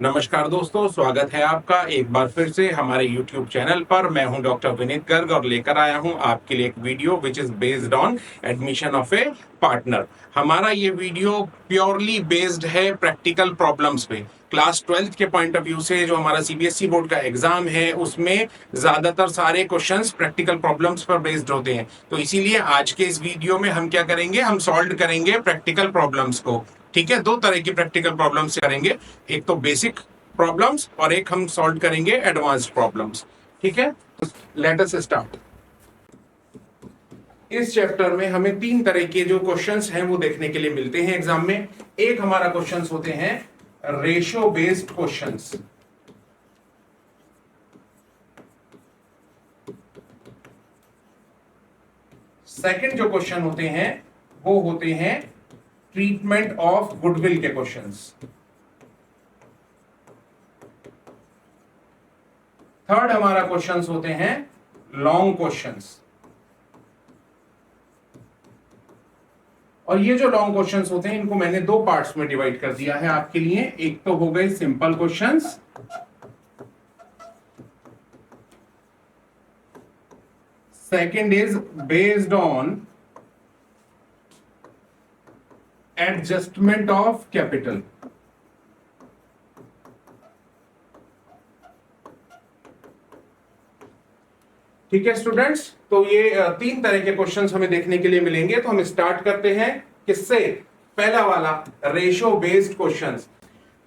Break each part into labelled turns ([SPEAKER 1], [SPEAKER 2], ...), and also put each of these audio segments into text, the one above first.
[SPEAKER 1] नमस्कार दोस्तों, स्वागत है आपका एक बार फिर से हमारे YouTube चैनल पर। मैं हूं डॉक्टर विनीत गर्ग और लेकर आया हूं आपके लिए एक video which is based on admission of A partner. हमारा ये वीडियो प्योरली बेस्ड है प्रैक्टिकल प्रॉब्लम्स पे। क्लास 12th के पॉइंट ऑफ व्यू से जो हमारा सीबीएसई बोर्ड का एग्जाम है उसमें ज्यादातर सारे क्वेश्चंस प्रैक्टिकल प्रॉब्लम्स पर बेस्ड होते हैं। तो इसीलिए आज के इस वीडियो में हम क्या करेंगे, हम सॉल्व करेंगे प्रैक्टिकल प्रॉब्लम्स को। ठीक है, दो तरह की प्रैक्टिकल प्रॉब्लम्स करेंगे, एक तो बेसिक प्रॉब्लम्स और एक हम सॉल्व करेंगे एडवांस्ड प्रॉब्लम्स। ठीक है, लेट अस स्टार्ट। इस चैप्टर में हमें तीन तरह के जो क्वेश्चंस हैं वो देखने के लिए मिलते हैं एग्जाम में। एक हमारा क्वेश्चंस होते हैं रेशियो बेस्ड क्वेश्चंस। सेकंड जो क्वेश्चन होते हैं वो होते हैं ट्रीटमेंट ऑफ गुडविल के क्वेश्चंस। थर्ड हमारा क्वेश्चंस होते हैं लॉन्ग क्वेश्चंस। और ये जो लॉन्ग क्वेश्चंस होते हैं इनको मैंने दो पार्ट्स में डिवाइड कर दिया है आपके लिए। एक तो हो गए simple questions, second is based on adjustment of capital. ठीक है स्टूडेंट्स, तो ये तीन तरह के क्वेश्चंस हमें देखने के लिए मिलेंगे। तो हम स्टार्ट करते हैं किससे? पहला वाला ratio based questions.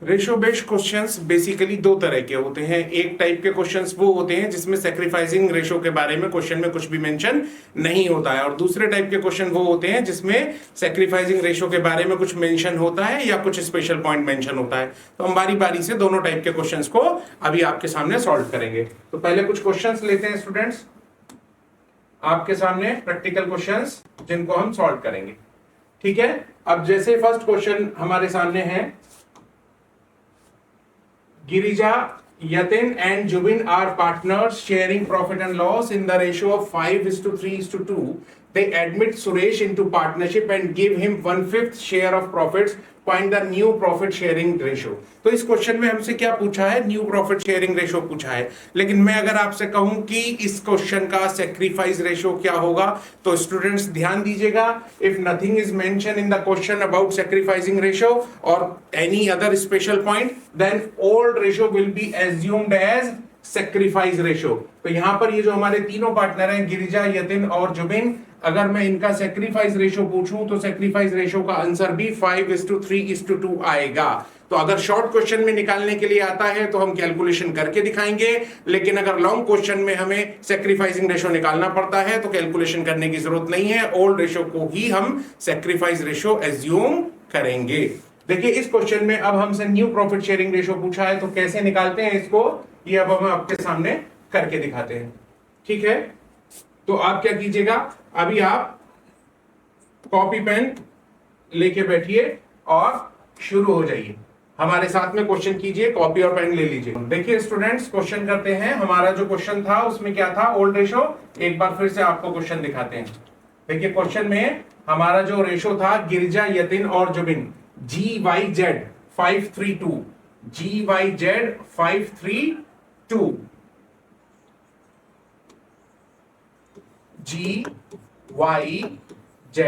[SPEAKER 1] Ratio based questions basically दो तरह के होते हैं। एक टाइप के क्वेश्चंस वो होते हैं जिसमें सैक्रिफाइसिंग रेशियो के बारे में क्वेश्चन में कुछ भी मेंशन नहीं होता है, और दूसरे टाइप के क्वेश्चन वो होते हैं जिसमें सैक्रिफाइसिंग रेशियो के बारे में कुछ मेंशन होता है या कुछ स्पेशल पॉइंट मेंशन होता है। तो हम बारी बारी से दोनों टाइप के क्वेश्चंस को अभी आपके सामने सॉल्व करेंगे। तो पहले कुछ क्वेश्चंस लेते हैं स्टूडेंट्स, आपके सामने प्रैक्टिकल क्वेश्चंस जिनको हम सॉल्व करेंगे। ठीक है, अब जैसे फर्स्ट क्वेश्चन हमारे सामने है, Girija, Yatin and Jubin are partners sharing profit and loss in the ratio of 5:3:2। They admit Suresh into partnership and give him 1/5 share of profits. Find the new profit sharing ratio. तो इस क्वेश्चन में हमसे क्या पूछा है? न्यू प्रॉफिट शेयरिंग रेशियो पूछा है। लेकिन मैं अगर आपसे कहूं कि इस क्वेश्चन का सैक्रिफाइस रेशियो क्या होगा, तो स्टूडेंट्स ध्यान दीजिएगा। If nothing is mention in the question about sacrificing ratio और any other special point, then old ratio will be assumed as sacrifice ratio. तो यहां पर ये जो हमारे तीनों पार्टनर हैं, गिरिजा, यतिन और जुबिन, अगर मैं इनका सैक्रिफाइस रेशियो पूछूं तो सैक्रिफाइस रेशियो का आंसर भी 5:3:2 आएगा। तो अगर शॉर्ट क्वेश्चन में निकालने के लिए आता है तो हम कैलकुलेशन करके दिखाएंगे, लेकिन अगर लॉन्ग क्वेश्चन में हमें सैक्रिफाइसिंग रेशियो निकालना पड़ता है तो कैलकुलेशन करने की जरूरत नहीं है, ओल्ड रेशियो को ही हम सैक्रिफाइस रेशियो एज्यूम करेंगे। देखिए इस क्वेश्चन में अब हमसे न्यू प्रॉफिट शेयरिंग रेशियो पूछा है, तो कैसे निकालते हैं इसको, ये अब हम आपके सामने करके दिखाते हैं। ठीक है, तो आप क्या कीजिएगा, अभी आप कॉपी पेन लेके बैठिए और शुरू हो जाइए, हमारे साथ में क्वेश्चन कीजिए, कॉपी और पेन ले लीजिए। देखिए स्टूडेंट्स, क्वेश्चन करते हैं। हमारा जो क्वेश्चन था उसमें क्या था, ओल्ड रेशियो। एक बार फिर से आपको क्वेश्चन दिखाते हैं। देखिए क्वेश्चन में हमारा जो रेशियो था, गिरिजा, यतिन और Jubin, GYZ 5:3:2, GYZ 5:3:2, GYZ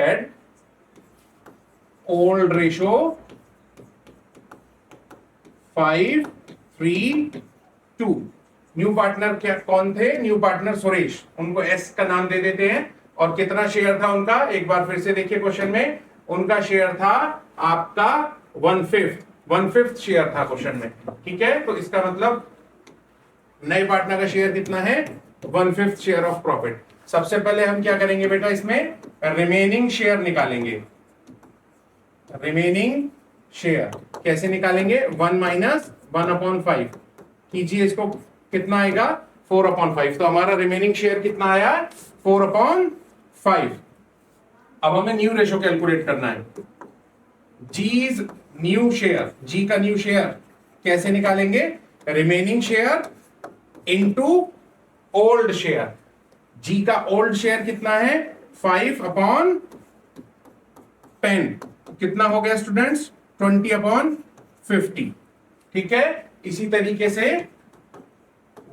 [SPEAKER 1] old ratio 5:3:2। New partner क्या कौन थे? न्यू पार्टनर सुरेश, उनको एस का नाम दे देते हैं। और कितना शेयर था उनका, एक बार फिर से देखिए क्वेश्चन में, उनका शेयर था आपका 1/5 शेयर था क्वेश्चन में। ठीक है, तो इसका मतलब नए पार्टनर का शेयर कितना है, 1/5 शेयर ऑफ प्रॉफिट। सबसे पहले हम क्या करेंगे बेटा, इसमें रिमेनिंग शेयर निकालेंगे। रिमेनिंग शेयर कैसे निकालेंगे, 1 - 1/5 कीजिए, इसको कितना आएगा, 4/5। तो हमारा रिमेनिंग शेयर कितना आया, 4/5। अब हमें न्यू रेशियो कैलकुलेट करना है। जीज न्यू शेयर, जी का न्यू शेयर कैसे निकालेंगे, remaining share into old share. G का ओल्ड शेयर कितना है, 5/10, कितना हो गया स्टूडेंट्स, 20/50। ठीक है, इसी तरीके से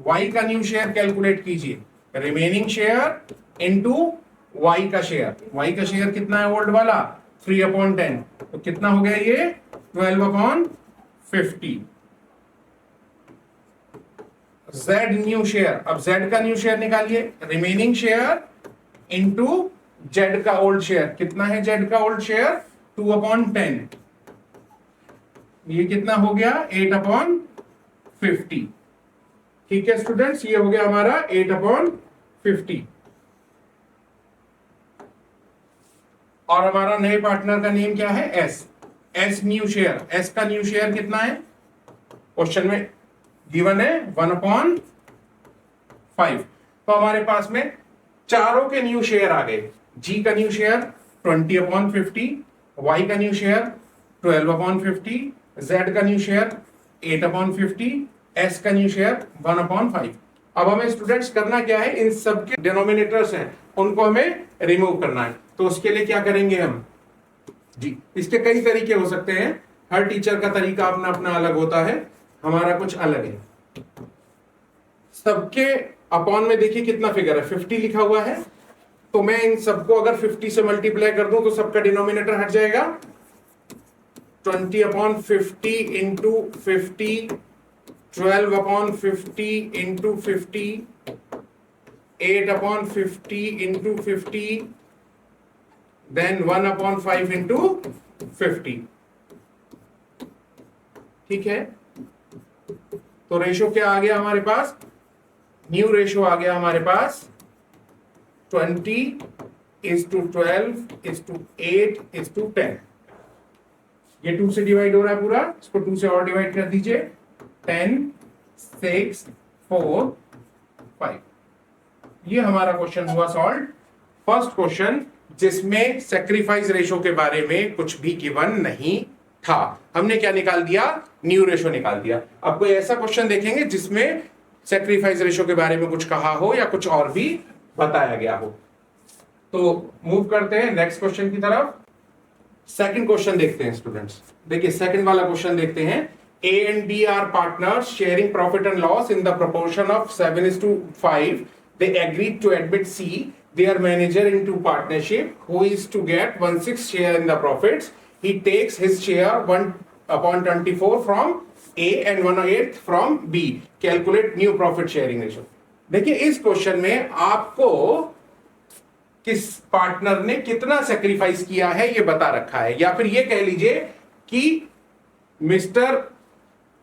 [SPEAKER 1] y का न्यू शेयर कैलकुलेट कीजिए, रिमेनिंग शेयर इनटू y का शेयर। y का शेयर कितना है ओल्ड वाला, 3/10, तो कितना हो गया ये 12/50। z न्यू शेयर, अब z का न्यू शेयर निकालिए, रिमेनिंग शेयर इनटू z का ओल्ड शेयर। कितना है z का ओल्ड शेयर, 2/10, ये कितना हो गया 8/50। ठीक है स्टूडेंट्स, ये हो गया हमारा 8/50। और हमारा नए पार्टनर का नेम क्या है, एस न्यू शेयर। एस का न्यू शेयर कितना है, क्वेश्चन में गिवन है 1/5। तो हमारे पास में चारों के न्यू शेयर आ गए। जी का न्यू शेयर 20/50, वाई का न्यू शेयर 12/50, जेड का न्यू शेयर 8/50, एस का न्यू शेयर 1/5। अब हमें स्टूडेंट्स करना क्या है, इन सब के डिनोमिनेटर्स हैं उनको हमें रिमूव करना है। तो उसके लिए क्या करेंगे हम जी, इसके कई तरीके हो सकते हैं, हर टीचर का तरीका अपना अपना अलग होता है, हमारा कुछ अलग है। सबके अपॉन में देखिए कितना फिगर है, 50 लिखा हुआ है, तो मैं इन सबको अगर 50 से मल्टीप्लाई कर दूं तो सबका डिनोमिनेटर हट जाएगा। 20/50 into 50, 12/50 into 50, 8/50 into 50, then 1/5 into 50। ठीक है, तो रेशो क्या आ गया हमारे पास, न्यू रेशो आ गया हमारे पास 20:12:8:10। ये 2 से डिवाइड हो रहा है पूरा, इसको 2 से और डिवाइड कर दीजिए, 10, 6, 4, 5। ये हमारा क्वेश्चन हुआ सॉल्व, फर्स्ट क्वेश्चन जिसमें सैक्रिफाइस रेशो के बारे में कुछ भी गिवन नहीं था। हमने क्या निकाल दिया, न्यू रेशो निकाल दिया। अब कोई ऐसा क्वेश्चन देखेंगे जिसमें सैक्रिफाइस रेशो के बारे में कुछ कहा हो या कुछ और भी बताया गया हो। तो मूव करते हैं नेक्स्ट क्वेश्चन की तरफ। सेकंड क्वेश्चन देखते हैं स्टूडेंट्स, देखिए सेकंड वाला क्वेश्चन देखते हैं। A and B are partners sharing profit and loss in the proportion of 7:5. They agreed to admit C, their manager, into partnership, who is to get 1/6 share in the profits. He takes his share 1/24 from A and 1/8 from B. Calculate new profit sharing ratio. देखिए इस question में आपको किस partner ने कितना sacrifice किया है ये बता रखा है, या फिर ये कह लीजिए कि मिस्टर,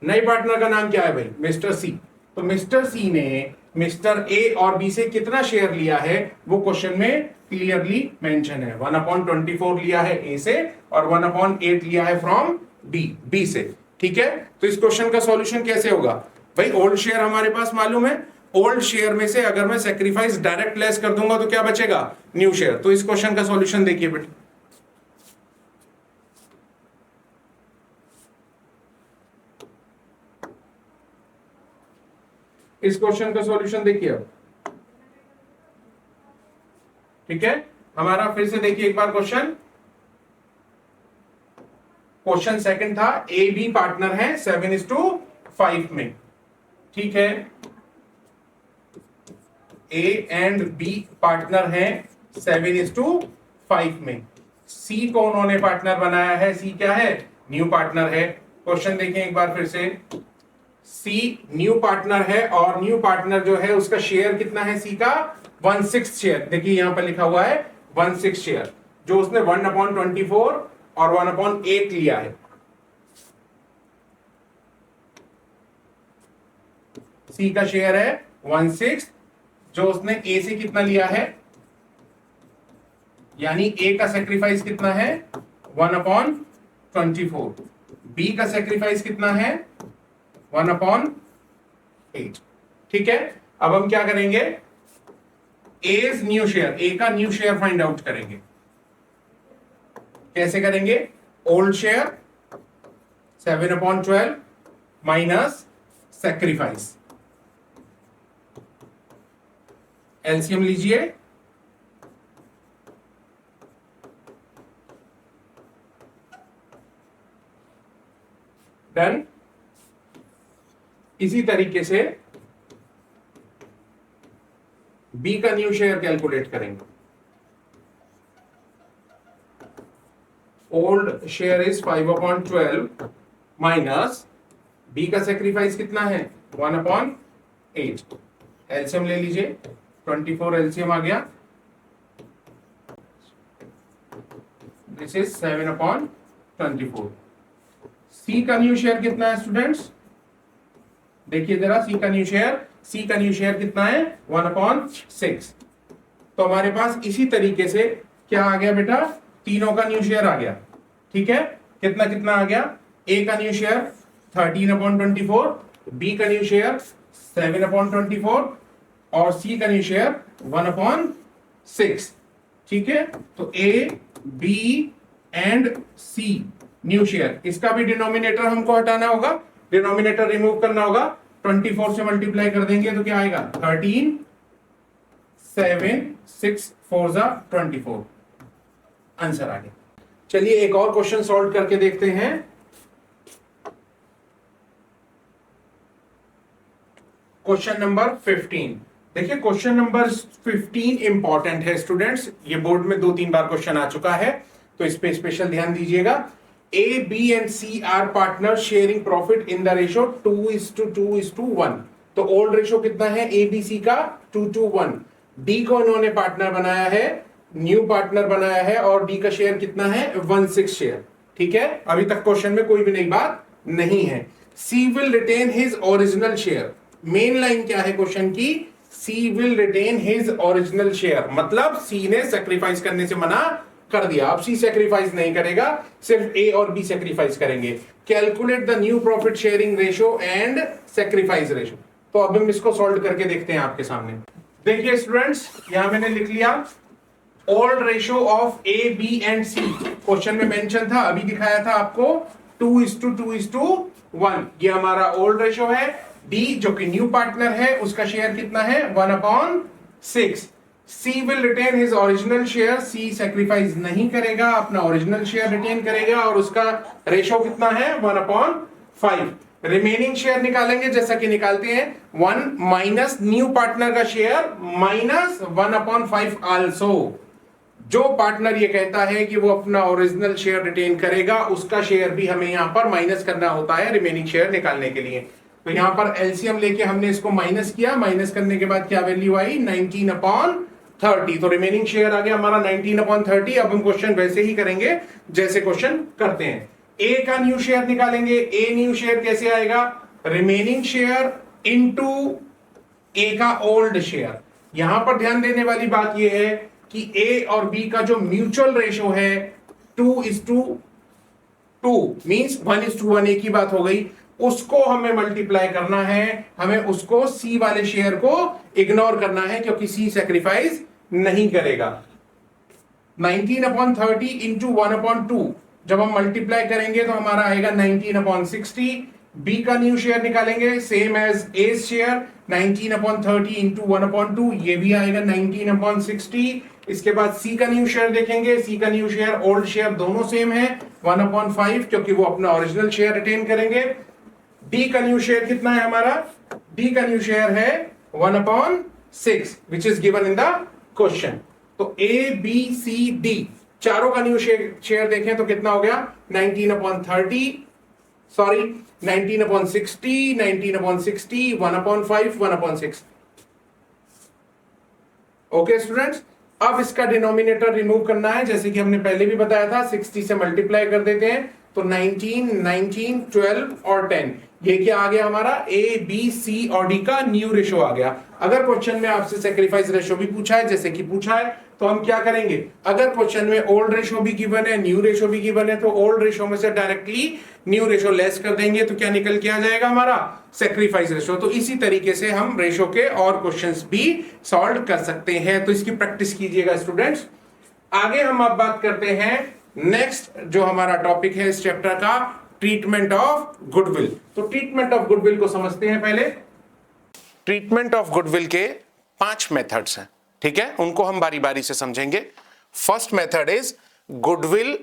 [SPEAKER 1] नए पार्टनर का नाम क्या है भाई, मिस्टर सी। तो मिस्टर सी ने मिस्टर ए और बी से कितना शेयर लिया है वो क्वेश्चन में क्लियरली मेंशन है। 1/24 लिया है ए से और 1/8 लिया है फ्रॉम बी से। ठीक है, तो इस क्वेश्चन का सॉल्यूशन कैसे होगा भाई, ओल्ड शेयर हमारे पास मालूम है, ओल्ड शेयर में से अगर मैं सेक्रीफाइस डायरेक्ट लेस कर दूंगा तो क्या बचेगा, न्यू शेयर। तो इस क्वेश्चन का सॉल्यूशन देखिए बेटा, इस क्वेश्चन का सॉल्यूशन देखिए अब। ठीक है, हमारा फिर से देखिए एक बार क्वेश्चन सेकंड था, ए बी पार्टनर है 7:5 में। ठीक है, ए एंड बी पार्टनर है 7:5 में। सी को उन्होंने पार्टनर बनाया है, सी क्या है, न्यू पार्टनर है। क्वेश्चन देखें एक बार फिर से, सी न्यू पार्टनर है और न्यू पार्टनर जो है उसका शेयर कितना है, सी का 1/6 शेयर। देखिए यहां पर लिखा हुआ है 1/6 शेयर, जो उसने 1/24 और 1/8 लिया है। सी का शेयर है 1/6, जो उसने ए से कितना लिया है, यानी ए का सेक्रीफाइस कितना है 1/24, बी का सेक्रीफाइस कितना है 1/8। ठीक है, अब हम क्या करेंगे, एज न्यू शेयर, ए का न्यू शेयर फाइंड आउट करेंगे। कैसे करेंगे, old share 7/12 minus sacrifice, LCM लीजिए, डन। इसी तरीके से बी का न्यू शेयर कैलकुलेट करेंगे। Old share is 5/12 minus B का सेक्रीफाइस कितना है 1/8। एलसीएम ले लीजिए, 24 एलसीएम आ गया, दिस इज 7/24। सी का न्यू शेयर कितना है स्टूडेंट्स, देखिए जरा, सी का न्यू शेयर कितना है 1/6। तो हमारे पास इसी तरीके से क्या आ गया बेटा, तीनों का न्यू शेयर आ गया। ठीक है, कितना कितना आ गया, ए का न्यू शेयर 13/24, बी का न्यू शेयर 7/24 और सी का न्यू शेयर 1/6। ठीक है, तो A B and C new share, इसका भी डिनोमिनेटर हमको हटाना होगा, डिनोमिनेटर रिमूव करना होगा। 24 से मल्टीप्लाई कर देंगे तो क्या आएगा 13, 7, 6 4 24, आंसर आ गया। चलिए एक और क्वेश्चन सॉल्व करके देखते हैं। Question number 15। देखिए क्वेश्चन नंबर 15 इंपॉर्टेंट है स्टूडेंट्स, ये बोर्ड में 2-3 बार क्वेश्चन आ चुका है, तो इस पे स्पेशल ध्यान दीजिएगा। A B and C are partner sharing profit in the ratio 2:2:1। तो ओल्ड रेशियो कितना है ए बी सी का 2:1। डी को इन्होंने पार्टनर बनाया है, न्यू पार्टनर बनाया है, और डी का शेयर कितना है 1/6 शेयर। ठीक है, अभी तक क्वेश्चन में कोई भी नई बात नहीं है। C will retain his original share, main line क्या है क्वेश्चन की, C will retain his original share, मतलब सी ने सेक्रीफाइस करने से मना कर दिया, अब सी सेक्रीफाइस नहीं करेगा, सिर्फ ए और बी सेक्रीफाइस करेंगे। Calculate the new profit sharing ratio and sacrifice ratio. तो अब हम इसको सॉल्व करके देखते हैं आपके सामने। देखिए स्टूडेंट्स, यहां मैंने लिख लिया old ratio of A B and C, question में मेंशन था, अभी दिखाया था आपको 2:2:1। ये हमारा ओल्ड रेशियो है। डी जो कि न्यू पार्टनर है, उसका शेयर कितना है 1/6। C will retain his original share, C sacrifice नहीं करेगा, अपना ओरिजिनल शेयर रिटेन करेगा, और उसका रेशियो कितना है 1/5। रिमेनिंग शेयर निकालेंगे जैसा कि निकालते हैं, 1 माइनस न्यू पार्टनर का शेयर माइनस 1/5 आल्सो। जो पार्टनर ये कहता है कि वो अपना ओरिजिनल शेयर रिटेन करेगा, उसका शेयर भी हमें यहां पर माइनस करना होता है रिमेनिंग शेयर निकालने के लिए। तो यहां पर एलसीएम लेके हमने इसको माइनस किया, माइनस करने के बाद क्या वैल्यू आई 19/30। तो रिमेनिंग शेयर आ गया हमारा 19/30। अब हम क्वेश्चन वैसे ही करेंगे जैसे क्वेश्चन करते हैं। ए का न्यू शेयर निकालेंगे। ए न्यू शेयर कैसे आएगा, रिमेनिंग शेयर इनटू ए का ओल्ड शेयर। यहां पर ध्यान देने वाली बात यह है कि ए और बी का जो म्यूचुअल रेशियो है 2:2 मींस 1:1, एक ही बात हो गई, उसको हमें मल्टीप्लाई करना है, हमें उसको सी वाले शेयर को इग्नोर करना है क्योंकि सी सेक्रीफाइस नहीं करेगा। 19/30 इंटू 1/2 जब हम मल्टीप्लाई करेंगे तो हमारा आएगा 19/60। बी का न्यू शेयर निकालेंगे same as A share, 19/30 into 1/2, ये भी आएगा 19/60। इसके बाद सी का न्यू शेयर देखेंगे, सी का न्यू शेयर ओल्ड शेयर दोनों सेम है 1/5 क्योंकि वो अपना ओरिजिनल शेयर रिटेन करेंगे। डी का न्यू शेयर कितना है हमारा, डी का न्यू शेयर है 1/6 which is given in the question. तो ए बी सी डी चारों का न्यू शेयर देखें तो कितना हो गया 19/30, सॉरी 19/60, 19/60, 1/5, 1/6। ओके स्टूडेंट्स, अब इसका डिनोमिनेटर रिमूव करना है, जैसे कि हमने पहले भी बताया था, 60 से मल्टीप्लाई कर देते हैं तो 19, 19, 12 और 10, ये क्या आ गया हमारा ए बी सी और डी का न्यू रेशियो आ गया। अगर क्वेश्चन में आपसे सेक्रीफाइस रेशियो भी पूछा है, जैसे कि पूछा है, तो हम क्या करेंगे, अगर क्वेश्चन में ओल्ड रेशियो भी गिवन है, न्यू रेशियो भी गिवन है, तो ओल्ड रेशियो में से डायरेक्टली न्यू रेशियो लेस कर देंगे तो क्या निकल के आ जाएगा हमारा सेक्रीफाइस रेशियो। तो इसी तरीके से हम रेशियो के और क्वेश्चंस भी सॉल्व कर सकते हैं, तो इसकी प्रैक्टिस कीजिएगा स्टूडेंट्स। आगे हम अब बात करते हैं नेक्स्ट जो हमारा टॉपिक है इस चैप्टर का, ट्रीटमेंट ऑफ गुडविल। तो ट्रीटमेंट ऑफ गुडविल को समझते हैं पहले। ट्रीटमेंट ऑफ गुडविल के 5 मेथड्स हैं, ठीक है, उनको हम बारी बारी से समझेंगे। फर्स्ट मेथड इज गुडविल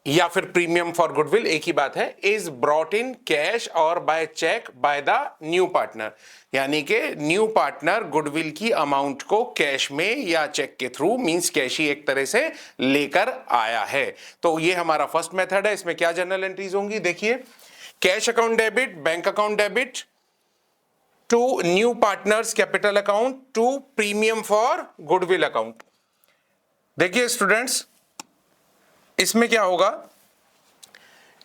[SPEAKER 1] या फिर प्रीमियम फॉर गुडविल, एक ही बात है, इज ब्रॉट इन कैश और by cheque by the new partner, यानी कि न्यू पार्टनर गुडविल की अमाउंट को कैश में या चेक के थ्रू, मींस कैश ही एक तरह से लेकर आया है। तो ये हमारा फर्स्ट मेथड है। इसमें क्या जर्नल एंट्रीज होंगी, देखिए, cash account debit, bank account debit to new partners capital account to premium for goodwill account. देखिए स्टूडेंट्स, इसमें क्या होगा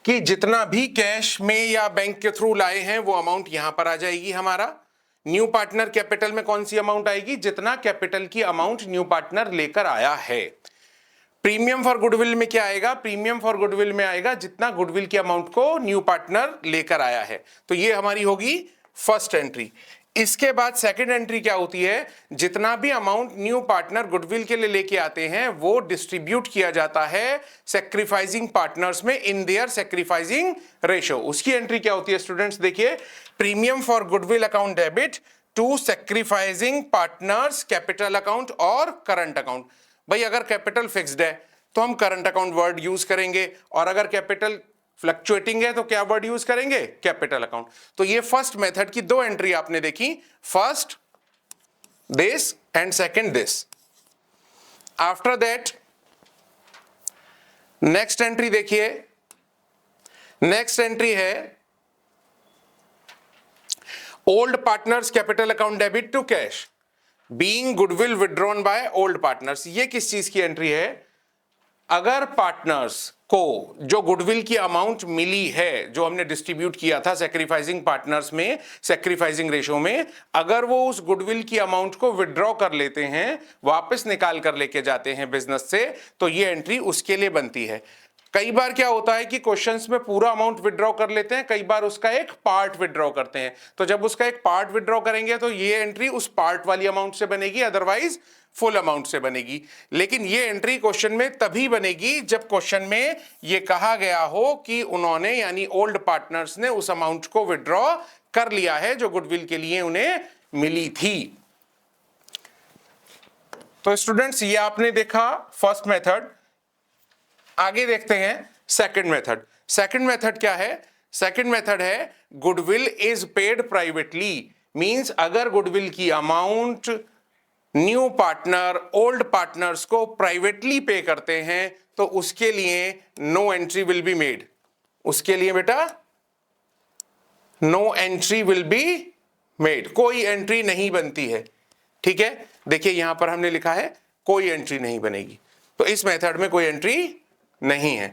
[SPEAKER 1] कि जितना भी कैश में या बैंक के थ्रू लाए हैं वो अमाउंट यहां पर आ जाएगी हमारा। न्यू पार्टनर कैपिटल में कौन सी अमाउंट आएगी, जितना कैपिटल की अमाउंट न्यू पार्टनर लेकर आया है। प्रीमियम फॉर गुडविल में क्या आएगा, प्रीमियम फॉर गुडविल में आएगा जितना गुडविल की अमाउंट को न्यू पार्टनर लेकर आया है। तो ये हमारी होगी फर्स्ट एंट्री। इसके बाद सेकंड एंट्री क्या होती है, जितना भी अमाउंट न्यू पार्टनर गुडविल के लिए लेके आते हैं वो डिस्ट्रीब्यूट किया जाता है सैक्रिफाइसिंग पार्टनर्स में इन देयर सैक्रिफाइसिंग रेशो। उसकी एंट्री क्या होती है स्टूडेंट्स, देखिए, premium for goodwill account debit to sacrificing partners capital account और करंट अकाउंट। भाई अगर कैपिटल फिक्स्ड है तो हम करंट अकाउंट वर्ड यूज करेंगे, और अगर कैपिटल फ्लक्चुएटिंग है तो क्या वर्ड यूज करेंगे, कैपिटल अकाउंट। तो ये फर्स्ट मेथड की दो एंट्री आपने देखी, first this and second this. After that next entry देखिए, नेक्स्ट एंट्री है old partners capital account debit to cash being goodwill withdrawn by old partners. ये किस चीज की एंट्री है, अगर पार्टनर्स को जो गुडविल की अमाउंट मिली है, जो हमने डिस्ट्रीब्यूट किया था सैक्रिफाइसिंग पार्टनर्स में, सैक्रिफाइसिंग रेशो में, अगर वो उस गुडविल की अमाउंट को विड्रॉ कर लेते हैं, वापस निकाल कर लेके जाते हैं बिजनेस से, तो ये एंट्री उसके लिए बनती है। कई बार क्या होता है कि क्वेश्चंस में पूरा अमाउंट विड्रॉ कर लेते हैं, कई बार उसका एक पार्ट विड्रॉ करते हैं। तो जब उसका एक पार्ट विड्रॉ करेंगे तो ये एंट्री उस पार्ट वाली अमाउंट से बनेगी, अदरवाइज फुल अमाउंट से बनेगी। लेकिन ये एंट्री क्वेश्चन में तभी बनेगी जब क्वेश्चन में ये कहा गया हो कि उन्होंने, यानी ओल्ड पार्टनर्स ने, उस अमाउंट को विड्रॉ कर लिया है जो गुडविल के लिए उन्हें मिली थी। तो स्टूडेंट्स, ये आपने देखा फर्स्ट मेथड। आगे देखते हैं सेकंड मेथड। सेकंड मेथड क्या है, सेकंड मेथड है goodwill is paid privately, means अगर गुडविल की amount new partner old partners को प्राइवेटली पे करते हैं तो उसके लिए no entry will be made. उसके लिए बेटा no entry will be made, कोई एंट्री नहीं बनती है। ठीक है, देखिए यहां पर हमने लिखा है कोई एंट्री नहीं बनेगी, तो इस मेथड में कोई एंट्री नहीं है।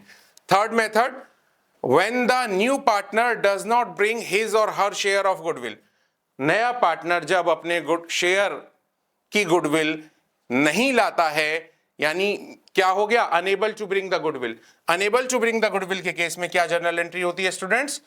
[SPEAKER 1] Third method, when the new partner does not bring his और हर शेयर ऑफ गुडविल। नया पार्टनर जब अपने शेयर की गुडविल नहीं लाता है, यानी क्या हो गया, unable to bring the goodwill. Unable to bring the goodwill के केस में क्या जर्नल एंट्री होती है students,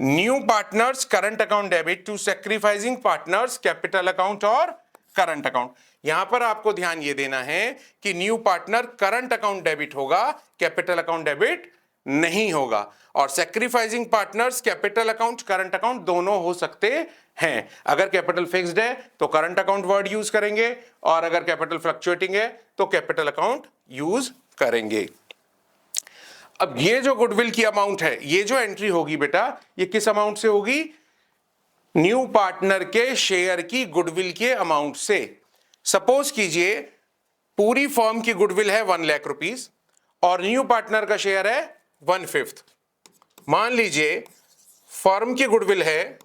[SPEAKER 1] new partners current account debit to sacrificing partners capital account और करंट अकाउंट। यहां पर आपको ध्यान ये देना है कि new partner current account debit होगा, कैपिटल अकाउंट डेबिट नहीं होगा। और sacrificing partners capital account current account दोनों हो सकते हैं। अगर कैपिटल फिक्स्ड है तो करंट अकाउंट वर्ड यूज करेंगे, और अगर कैपिटल फ्लक्चुएटिंग है तो कैपिटल अकाउंट यूज करेंगे। अब ये जो गुडविल की अमाउंट है, ये जो एंट्री होगी बेटा, ये किस अमाउंट से होगी, न्यू पार्टनर के शेयर की गुडविल के अमाउंट से। सपोज कीजिए पूरी फर्म की गुडविल है 1 लाख रुपीस और न्यू पार्टनर का शेयर है 1/5। मान लीजिए फर्म की गुडविल है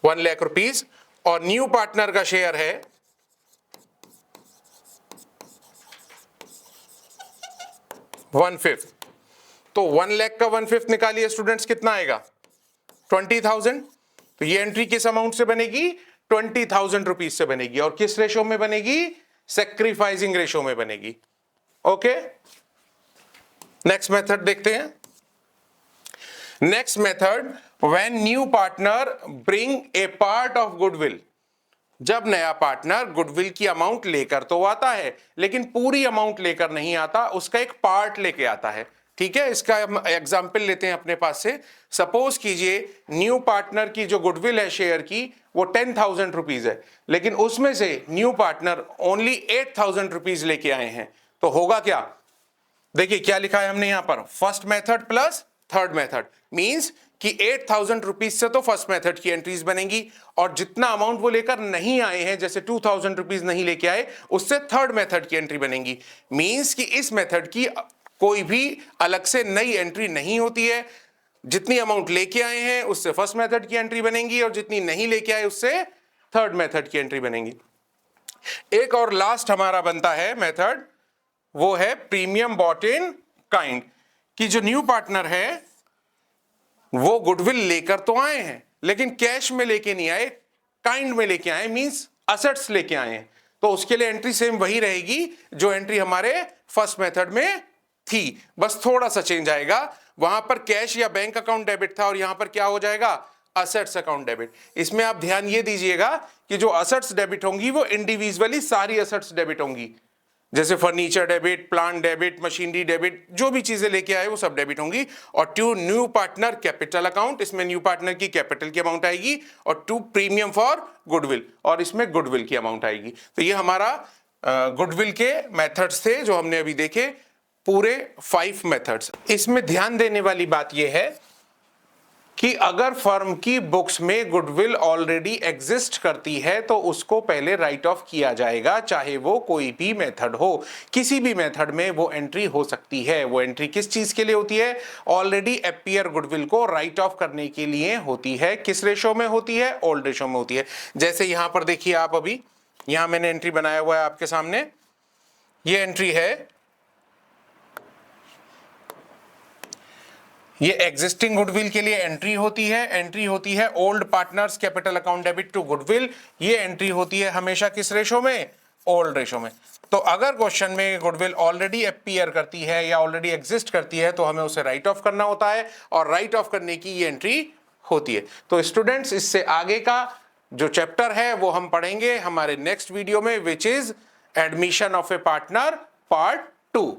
[SPEAKER 1] 1 लाख रुपीस और न्यू पार्टनर का शेयर है 1/5। तो 1 लाख का 1/5 निकालिए स्टूडेंट्स, कितना आएगा, 20,000। तो ये एंट्री किस अमाउंट से बनेगी, 20,000 रुपीज से बनेगी। और किस रेशो में बनेगी, सैक्रिफाइसिंग रेशो में बनेगी। ओके, नेक्स्ट मेथड देखते हैं। Next method, when new partner bring a part of goodwill. जब नया पार्टनर गुडविल की अमाउंट लेकर तो आता है लेकिन पूरी अमाउंट लेकर नहीं आता, उसका एक पार्ट लेके आता है। ठीक है, इसका एग्जाम्पल लेते हैं अपने पास से। सपोज कीजिए न्यू पार्टनर की जो गुडविल है शेयर की वो 10,000 रुपीज है, लेकिन उसमें से न्यू पार्टनर ओनली 8,000 रुपीज लेके आए हैं। तो होगा क्या, देखिए क्या लिखा है हमने यहां पर, first method plus third method, means कि 8,000 रुपीज से तो फर्स्ट मेथड की एंट्रीज बनेंगी, और जितना अमाउंट वो लेकर नहीं आए हैं, जैसे 2,000 रुपीज नहीं लेके आए, उससे थर्ड मेथड की एंट्री बनेगी। मींस कि इस मेथड की कोई भी अलग से नई एंट्री नहीं होती है, जितनी अमाउंट लेके आए हैं उससे फर्स्ट मेथड की एंट्री बनेगी, और जितनी नहीं लेके आए उससे थर्ड मेथड की एंट्री बनेगी। एक और लास्ट हमारा बनता है मेथड, वो है प्रीमियम बॉट इन काइंड, कि जो न्यू पार्टनर है वो गुडविल लेकर तो आए हैं लेकिन कैश में लेके नहीं आए, काइंड में लेके आए, मींस असेट्स लेके आए हैं, तो उसके लिए एंट्री सेम वही रहेगी जो एंट्री हमारे फर्स्ट मेथड में थी, बस थोड़ा सा चेंज आएगा। वहां पर कैश या बैंक अकाउंट डेबिट था और यहां पर क्या हो जाएगा, असेट्स अकाउंट डेबिट। इसमें आप ध्यान ये दीजिएगा कि जो असेट्स डेबिट होंगी वो इंडिविजुअली सारी असेट्स डेबिट होंगी, जैसे furniture debit, plant debit, machinery debit, जो भी चीजें लेके आए वो सब डेबिट होंगी। और to new partner capital account, इसमें न्यू पार्टनर की कैपिटल की अमाउंट आएगी, और टू प्रीमियम फॉर गुडविल, और इसमें गुडविल की अमाउंट आएगी। तो ये हमारा गुडविल के मेथड्स थे जो हमने अभी देखे, पूरे 5 मेथड्स। इसमें ध्यान देने वाली बात यह है कि अगर फर्म की बुक्स में गुडविल ऑलरेडी एग्जिस्ट करती है तो उसको पहले राइट ऑफ किया जाएगा, चाहे वो कोई भी मेथड हो, किसी भी मेथड में वो एंट्री हो सकती है। वो एंट्री किस चीज के लिए होती है, ऑलरेडी अपीयर गुडविल को राइट ऑफ करने के लिए होती है। किस रेशो में होती है, ओल्ड रेशो में होती है। जैसे यहां पर देखिए आप, अभी यहां मैंने एंट्री बनाया हुआ है आपके सामने, ये एंट्री है, ये एग्जिस्टिंग गुडविल के लिए एंट्री होती है। एंट्री होती है old partners capital account debit to goodwill, ये एंट्री होती है हमेशा किस रेशो में, ओल्ड रेशो में। तो अगर क्वेश्चन में गुडविल ऑलरेडी अपीयर करती है या ऑलरेडी एग्जिस्ट करती है तो हमें उसे राइट ऑफ करना होता है, और राइट ऑफ करने की ये एंट्री होती है। तो स्टूडेंट्स, इससे आगे का जो चैप्टर है वो हम पढ़ेंगे हमारे नेक्स्ट वीडियो में, which is admission of A partner part 2।